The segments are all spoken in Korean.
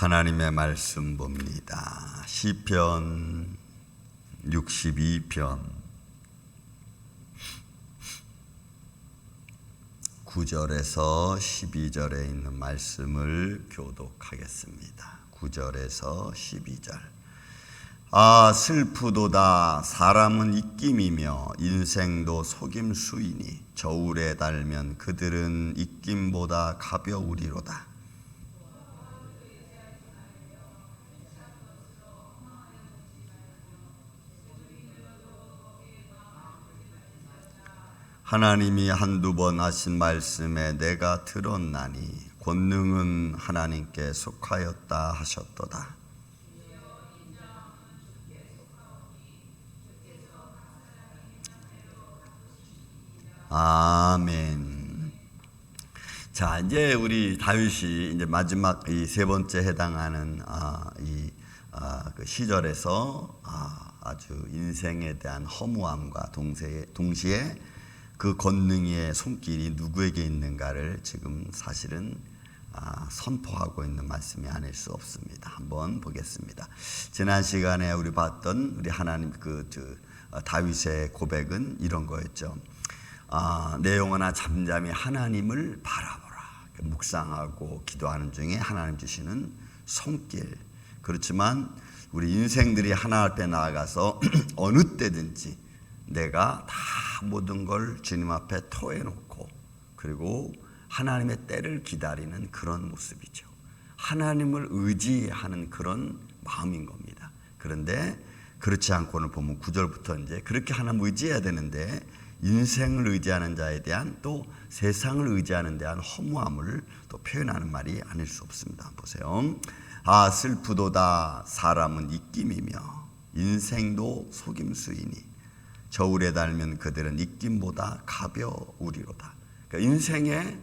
하나님의 말씀 봅니다. 시편 62편 9절에서 12절에 있는 말씀을 교독하겠습니다. 9절에서 12절. 아, 슬프도다. 사람은 입김이며 인생도 속임수이니 저울에 달면 그들은 입김보다 가벼우리로다. 하나님이 한두 번 하신 말씀에 내가 들었나니 권능은 하나님께 속하였다 하셨도다. 아멘. 자, 이제 우리 다윗이 이제 마지막 이 세 번째 해당하는 그 시절에서 아주 인생에 대한 허무함과 동시에 그 권능의 손길이 누구에게 있는가를 지금 사실은 선포하고 있는 말씀이 아닐 수 없습니다. 한번 보겠습니다. 지난 시간에 우리 봤던 우리 하나님 다윗의 고백은 이런 거였죠. 내 영혼아 잠잠히 하나님을 바라보라. 묵상하고 기도하는 중에 하나님 주시는 손길. 그렇지만 우리 인생들이 하나 앞에 나아가서 어느 때든지 내가 다 모든 걸 주님 앞에 토해놓고 그리고 하나님의 때를 기다리는 그런 모습이죠. 하나님을 의지하는 그런 마음인 겁니다. 그런데 그렇지 않고는 보면 9절부터 이제 그렇게 하나님 의지해야 되는데 인생을 의지하는 자에 대한 또 세상을 의지하는 데 대한 허무함을 또 표현하는 말이 아닐 수 없습니다. 보세요. 아, 슬프도다. 사람은 입김이며 인생도 속임수이니 저울에 달면 그들은 입김보다 가벼우리로다. 그러니까 인생의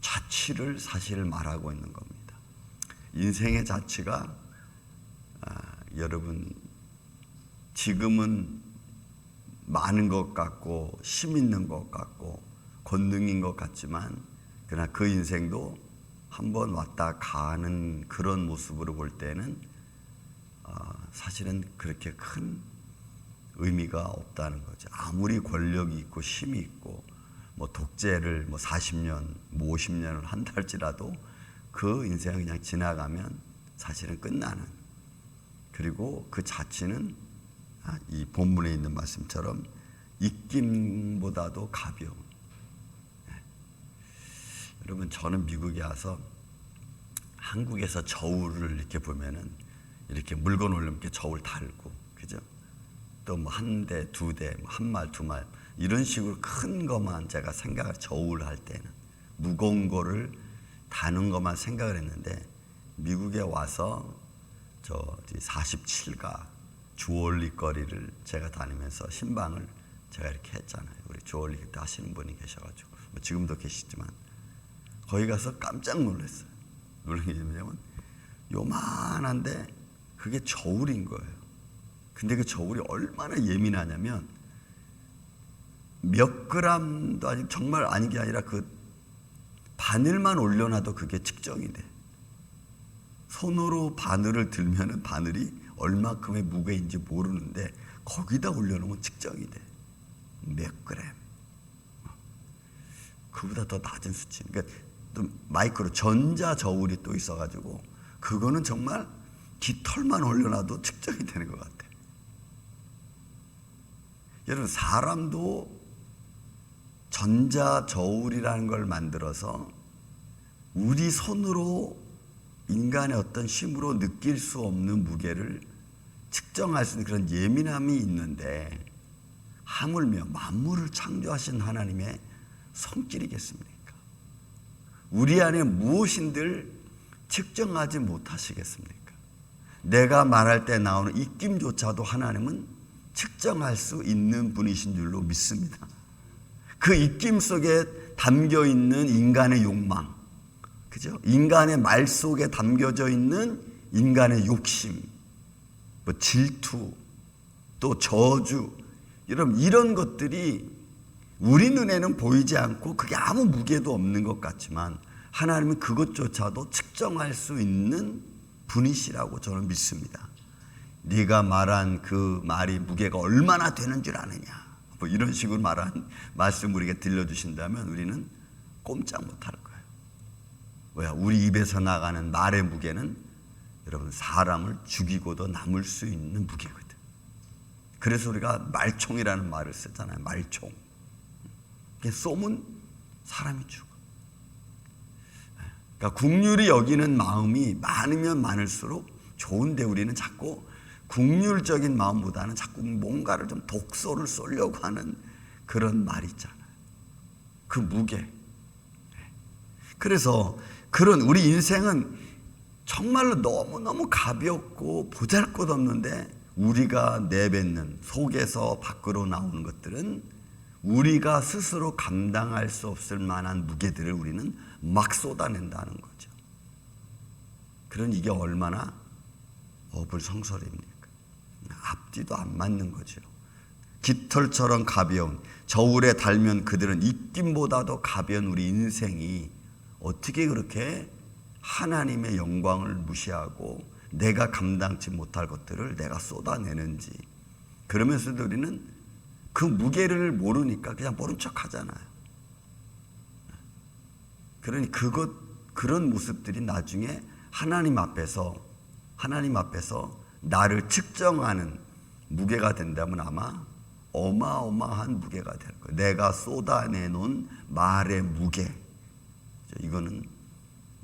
자취를 사실 말하고 있는 겁니다. 인생의 자취가 여러분 지금은 많은 것 같고 힘 있는 것 같고 권능인 것 같지만 그러나 그 인생도 한번 왔다 가는 그런 모습으로 볼 때는 사실은 그렇게 큰 의미가 없다는 거죠. 아무리 권력이 있고 힘이 있고 뭐 독재를 40년, 50년을 한다 할지라도 그 인생은 그냥 지나가면 사실은 끝나는, 그리고 그 자취는 이 본문에 있는 말씀처럼 입김보다도 가벼운. 여러분, 저는 미국에 와서 한국에서 저울을 이렇게 보면은 이렇게 물건 올리면 이렇게 저울 달고, 그죠? 또 뭐 한 대, 두 대, 한 말, 두 말 이런 식으로 큰 것만 제가 생각을, 저울 할 때는 무거운 거를 다는 것만 생각을 했는데 미국에 와서 저 47가 주얼리 거리를 제가 다니면서 신방을 제가 이렇게 했잖아요. 우리 주얼리 그때 하시는 분이 계셔가지고 뭐 지금도 계시지만 거기 가서 깜짝 놀랐어요. 놀란 게 뭐냐면 요만한데 그게 저울인 거예요. 근데 그 저울이 얼마나 예민하냐면 몇 그램도 아직 정말 아닌 게 아니라 그 바늘만 올려놔도 그게 측정이 돼. 손으로 바늘을 들면은 바늘이 얼마큼의 무게인지 모르는데 거기다 올려놓으면 측정이 돼. 몇 그램. 그보다 더 낮은 수치. 그러니까 또 마이크로 전자 저울이 또 있어가지고 그거는 정말 깃털만 올려놔도 측정이 되는 것 같아. 여러분, 사람도 전자 저울이라는 걸 만들어서 우리 손으로 인간의 어떤 힘으로 느낄 수 없는 무게를 측정할 수 있는 그런 예민함이 있는데 하물며 만물을 창조하신 하나님의 손길이겠습니까? 우리 안에 무엇인들 측정하지 못하시겠습니까? 내가 말할 때 나오는 입김조차도 하나님은 측정할 수 있는 분이신 줄로 믿습니다. 그 입김 속에 담겨 있는 인간의 욕망, 그죠? 인간의 말 속에 담겨져 있는 인간의 욕심, 뭐 질투, 또 저주, 이런 것들이 우리 눈에는 보이지 않고 그게 아무 무게도 없는 것 같지만 하나님은 그것조차도 측정할 수 있는 분이시라고 저는 믿습니다. 네가 말한 그 말이 무게가 얼마나 되는 줄 아느냐, 뭐 이런 식으로 말한 말씀 우리에게 들려주신다면 우리는 꼼짝 못할 거예요. 왜야? 우리 입에서 나가는 말의 무게는 여러분 사람을 죽이고도 남을 수 있는 무게거든. 그래서 우리가 말총이라는 말을 쓰잖아요. 말총. 쏘면 사람이 죽어. 그러니까 국률이 여기는 마음이 많으면 많을수록 좋은데 우리는 자꾸 국률적인 마음보다는 자꾸 뭔가를 좀 독소를 쏘려고 하는 그런 말이 있잖아요. 그 무게. 그래서 그런 우리 인생은 정말로 너무너무 가볍고 보잘것없는데 우리가 내뱉는 속에서 밖으로 나오는 것들은 우리가 스스로 감당할 수 없을 만한 무게들을 우리는 막 쏟아낸다는 거죠. 그러니 이게 얼마나 어불성설입니까? 앞뒤도 안 맞는 거죠. 깃털처럼 가벼운, 저울에 달면 그들은 입김보다도 가벼운 우리 인생이 어떻게 그렇게 하나님의 영광을 무시하고 내가 감당치 못할 것들을 내가 쏟아내는지. 그러면서도 우리는 그 무게를 모르니까 그냥 모른 척 하잖아요. 그러니 그런 모습들이 나중에 하나님 앞에서 나를 측정하는 무게가 된다면 아마 어마어마한 무게가 될 거예요. 내가 쏟아내놓은 말의 무게. 이거는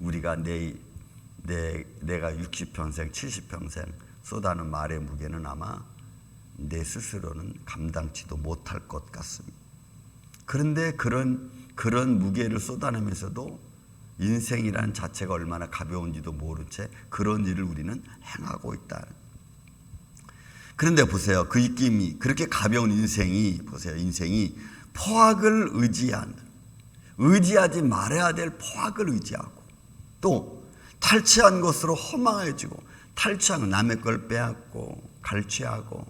우리가 내가 60평생, 70평생 쏟아는 말의 무게는 아마 내 스스로는 감당치도 못할 것 같습니다. 그런데 그런 무게를 쏟아내면서도 인생이라는 자체가 얼마나 가벼운지도 모른 채 그런 일을 우리는 행하고 있다. 그런데 보세요. 그 입김이 그렇게 가벼운 인생이 포악을 의지하지 말아야 될 포악을 의지하고 또 탈취한 것으로 허망해지고 탈취한 남의 걸 빼앗고 갈취하고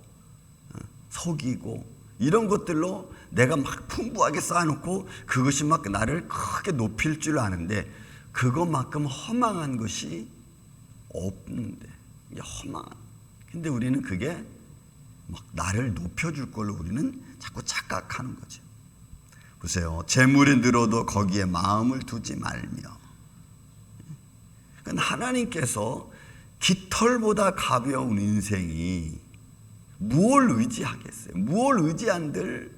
속이고 이런 것들로 내가 막 풍부하게 쌓아놓고 그것이 막 나를 크게 높일 줄 아는데 그것만큼 허망한 것이 없는데 이게 허망한. 근데 우리는 그게 막 나를 높여줄 걸로 우리는 자꾸 착각하는 거죠. 보세요. 재물이 늘어도 거기에 마음을 두지 말며. 그러니까 하나님께서 깃털보다 가벼운 인생이 무엇을 의지하겠어요? 무엇을 의지한들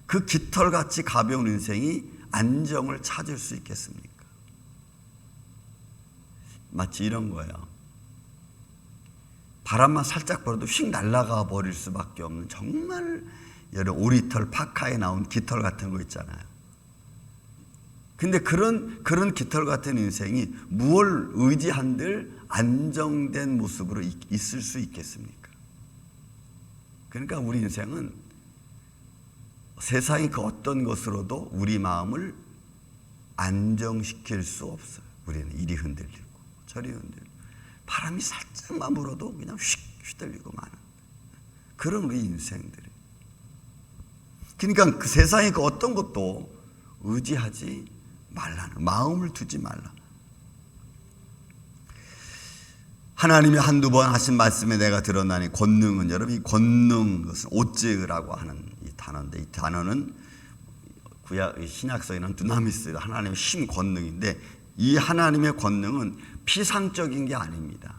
그 깃털같이 가벼운 인생이 안정을 찾을 수 있겠습니까? 마치 이런 거예요. 바람만 살짝 불어도 휙 날아가 버릴 수밖에 없는 정말 여러 오리털 파카에 나온 깃털 같은 거 있잖아요. 근데 그런 깃털 같은 인생이 무엇을 의지한들 안정된 모습으로 있을 수 있겠습니까? 그러니까 우리 인생은 세상의 그 어떤 것으로도 우리 마음을 안정시킬 수 없어요. 우리는 이리 흔들리고 저리 흔들리고 바람이 살짝만 불어도 그냥 휙 휘둘리고 마는 그런 우리 인생들이. 그러니까 그 세상의 그 어떤 것도 의지하지 말라는, 마음을 두지 말라. 하나님이 한두 번 하신 말씀에 내가 드러나니 권능은, 여러분 이 권능, 그것은 오즈라고 하는 이 단어인데, 이 단어는 구약 신약서에는 두나미스, 하나님의 힘 권능인데, 이 하나님의 권능은 피상적인 게 아닙니다.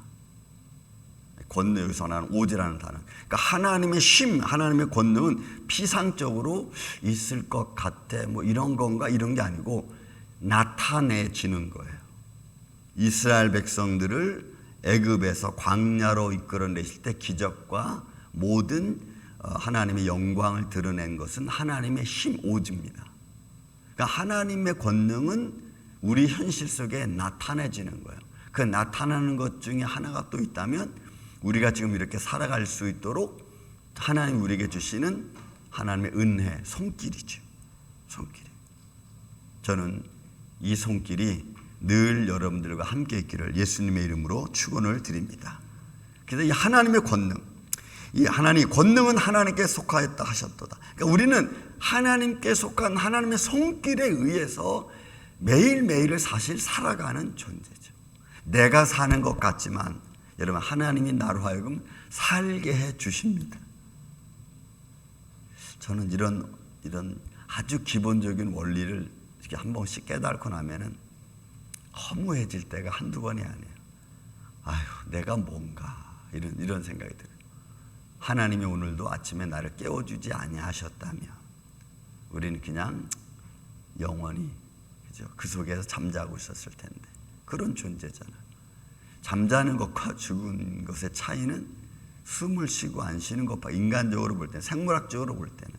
권능, 여기서 나는 오즈라는 단어. 그러니까 하나님의 힘, 하나님의 권능은 피상적으로 있을 것 같아, 뭐 이런 건가 이런 게 아니고 나타내지는 거예요. 이스라엘 백성들을 애굽에서 광야로 이끌어내실 때 기적과 모든 하나님의 영광을 드러낸 것은 하나님의 힘 오즈입니다. 그러니까 하나님의 권능은 우리 현실 속에 나타내지는 거예요. 그 나타나는 것 중에 하나가 또 있다면 우리가 지금 이렇게 살아갈 수 있도록 하나님 우리에게 주시는 하나님의 은혜, 손길이죠. 손길이. 저는 이 손길이 늘 여러분들과 함께 있기를 예수님의 이름으로 축원을 드립니다. 그래서 이 하나님의 권능, 이 하나님 권능은 하나님께 속하였다 하셨도다. 그러니까 우리는 하나님께 속한 하나님의 손길에 의해서 매일매일을 사실 살아가는 존재죠. 내가 사는 것 같지만 여러분, 하나님이 나로 하여금 살게 해 주십니다. 저는 이런 아주 기본적인 원리를 이렇게 한 번씩 깨닫고 나면은 허무해질 때가 한두 번이 아니에요. 아유, 내가 뭔가 이런 생각이 들어요. 하나님이 오늘도 아침에 나를 깨워주지 아니하셨다면 우리는 그냥 영원히, 그죠? 그 속에서 잠자고 있었을 텐데. 그런 존재잖아요. 잠자는 것과 죽은 것의 차이는 숨을 쉬고 안 쉬는 것과, 인간적으로 볼 때는, 생물학적으로 볼 때는.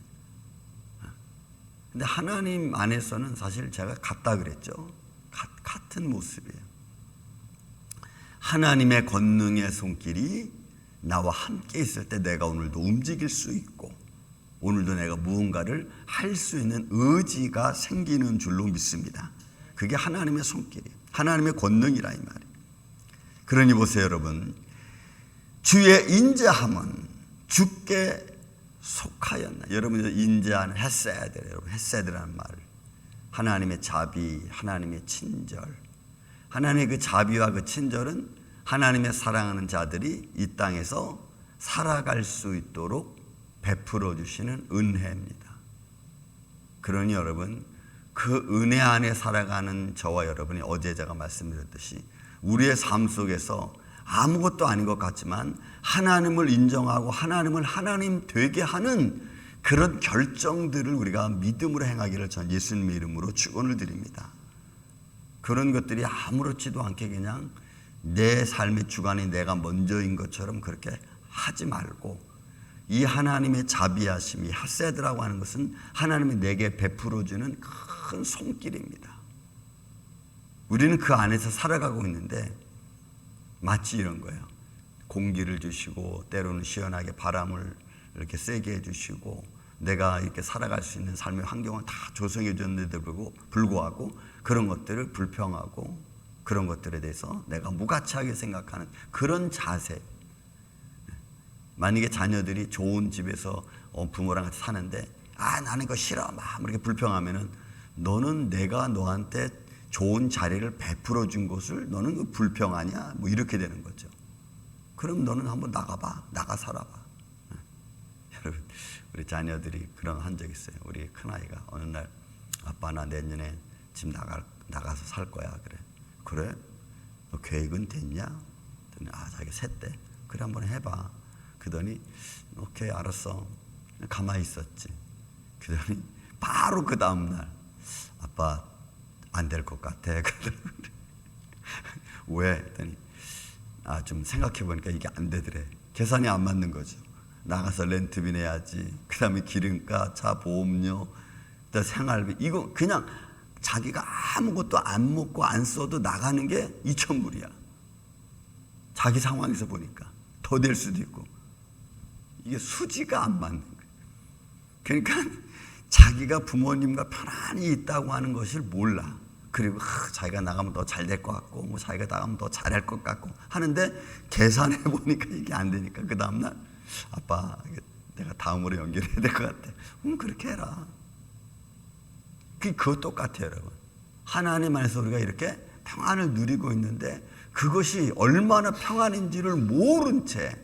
근데 하나님 안에서는 사실 제가 같다 그랬죠. 같은 모습이에요. 하나님의 권능의 손길이 나와 함께 있을 때 내가 오늘도 움직일 수 있고, 오늘도 내가 무언가를 할 수 있는 의지가 생기는 줄로 믿습니다. 그게 하나님의 손길이에요. 하나님의 권능이라 이 말이에요. 그러니 보세요, 여러분. 주의 인자함은 주께 속하였나. 여러분, 인자는 헤세드래요. 여러분, 헤세드라는 말을, 하나님의 자비, 하나님의 친절, 하나님의 그 자비와 그 친절은 하나님의 사랑하는 자들이 이 땅에서 살아갈 수 있도록 베풀어 주시는 은혜입니다. 그러니 여러분, 그 은혜 안에 살아가는 저와 여러분이, 어제 제가 말씀드렸듯이 우리의 삶 속에서 아무것도 아닌 것 같지만 하나님을 인정하고 하나님을 하나님 되게 하는 그런 결정들을 우리가 믿음으로 행하기를 전 예수님의 이름으로 축원을 드립니다. 그런 것들이 아무렇지도 않게 그냥 내 삶의 주관이 내가 먼저인 것처럼 그렇게 하지 말고, 이 하나님의 자비하심이, 하세드라고 하는 것은 하나님이 내게 베풀어주는 큰 손길입니다. 우리는 그 안에서 살아가고 있는데 마치 이런 거예요. 공기를 주시고 때로는 시원하게 바람을 이렇게 세게 해주시고 내가 이렇게 살아갈 수 있는 삶의 환경을 다 조성해 줬는데도 불구하고 그런 것들을 불평하고 그런 것들에 대해서 내가 무가치하게 생각하는 그런 자세. 만약에 자녀들이 좋은 집에서 부모랑 같이 사는데 나는 이거 싫어 막 이렇게 불평하면은, 너는 내가 너한테 좋은 자리를 베풀어 준 것을 너는 그 불평하냐, 뭐 이렇게 되는 거죠. 그럼 너는 한번 나가봐, 나가 살아봐. 여러분, 우리 자녀들이 그런 한 적 있어요. 우리 큰아이가 어느 날, 아빠 나 내년에 집 나가서 살 거야. 그래? 너 계획은 됐냐? 자기가 셋대. 그래, 한번 해봐. 그러더니 오케이 알았어. 가만히 있었지. 그러더니 바로 그 다음날, 아빠 안 될 것 같아. 왜? 했더니 좀 생각해보니까 이게 안 되더래. 계산이 안 맞는 거죠. 나가서 렌트비 내야지, 그 다음에 기름값, 차 보험료, 생활비, 이거 그냥 자기가 아무것도 안 먹고 안 써도 나가는 게 2,000불이야. 자기 상황에서 보니까 더 될 수도 있고, 이게 수지가 안 맞는 거예요. 그러니까 자기가 부모님과 편안히 있다고 하는 것을 몰라. 그리고 자기가 나가면 더 잘 될 것 같고, 뭐 자기가 나가면 더 잘할 것 같고 하는데, 계산해 보니까 이게 안 되니까 그 다음날, 아빠 내가 다음으로 연결해야 될 것 같아. 그렇게 해라. 그거 똑같아요, 여러분. 하나님 안에서 우리가 이렇게 평안을 누리고 있는데 그것이 얼마나 평안인지를 모른 채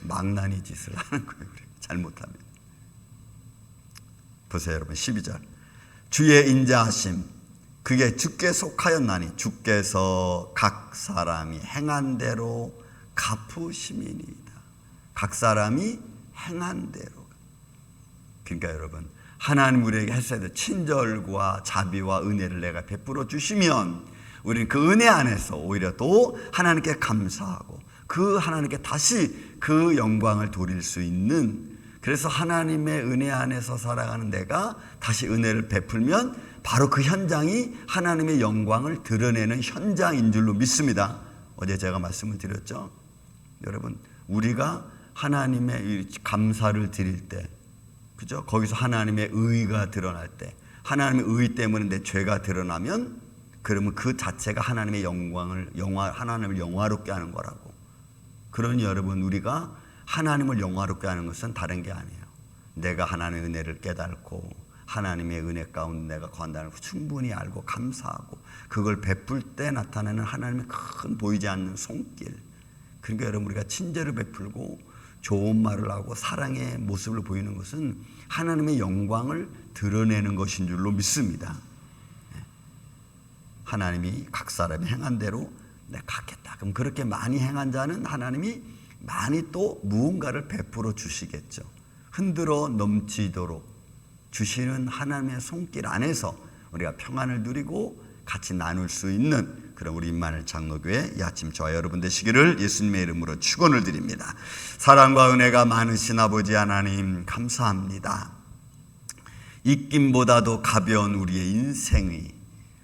망나니 짓을 하는 거예요. 잘못하면. 보세요, 여러분. 12절. 주의 인자하심, 그게 주께 속하였나니 주께서 각 사람이 행한 대로 갚으심이니이다. 각 사람이 행한 대로. 그러니까 여러분, 하나님 우리에게 하셔야 친절과 자비와 은혜를 내가 베풀어 주시면 우리는 그 은혜 안에서 오히려 또 하나님께 감사하고 그 하나님께 다시 그 영광을 돌릴 수 있는, 그래서 하나님의 은혜 안에서 살아가는 내가 다시 은혜를 베풀면 바로 그 현장이 하나님의 영광을 드러내는 현장인 줄로 믿습니다. 어제 제가 말씀을 드렸죠. 여러분, 우리가 하나님의 감사를 드릴 때, 그죠? 거기서 하나님의 의가 드러날 때, 하나님의 의 때문에 내 죄가 드러나면, 그러면 그 자체가 하나님의 하나님을 영화롭게 하는 거라고. 그러니 여러분, 우리가 하나님을 영화롭게 하는 것은 다른 게 아니에요. 내가 하나님의 은혜를 깨닫고 하나님의 은혜 가운데 내가 거한다는 걸 충분히 알고 감사하고 그걸 베풀 때 나타나는 하나님의 큰 보이지 않는 손길, 그러니까 여러분, 우리가 친절을 베풀고 좋은 말을 하고 사랑의 모습을 보이는 것은 하나님의 영광을 드러내는 것인 줄로 믿습니다. 하나님이 각 사람이 행한 대로 내가 갚겠다. 그럼 그렇게 많이 행한 자는 하나님이 많이 또 무언가를 베풀어 주시겠죠. 흔들어 넘치도록 주시는 하나님의 손길 안에서 우리가 평안을 누리고 같이 나눌 수 있는 그런 우리 임마누엘 장로교회 이 아침 저와 여러분 되시기를 예수님의 이름으로 축원을 드립니다. 사랑과 은혜가 많으신 아버지 하나님, 감사합니다. 입김보다도 가벼운 우리의 인생이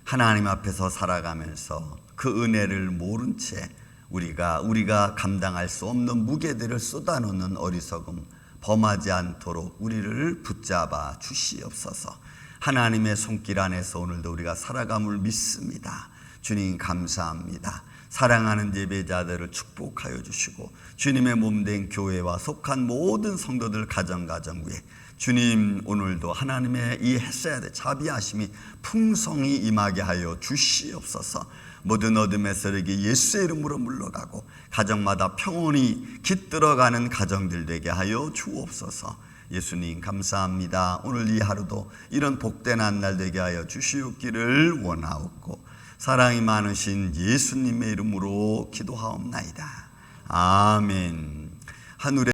하나님 앞에서 살아가면서 그 은혜를 모른 채 우리가 감당할 수 없는 무게들을 쏟아놓는 어리석음 범하지 않도록 우리를 붙잡아 주시옵소서. 하나님의 손길 안에서 오늘도 우리가 살아감을 믿습니다. 주님 감사합니다. 사랑하는 예배자들을 축복하여 주시고 주님의 몸된 교회와 속한 모든 성도들 가정 위에 주님 오늘도 하나님의 이 했어야 될 자비하심이 풍성히 임하게 하여 주시옵소서. 모든 어둠의 세력이 예수의 이름으로 물러가고 가정마다 평온이 깃들어가는 가정들 되게 하여 주옵소서. 예수님 감사합니다. 오늘 이 하루도 이런 복된 한 날 되게 하여 주시옵기를 원하옵고 사랑이 많으신 예수님의 이름으로 기도하옵나이다. 아멘. 하늘에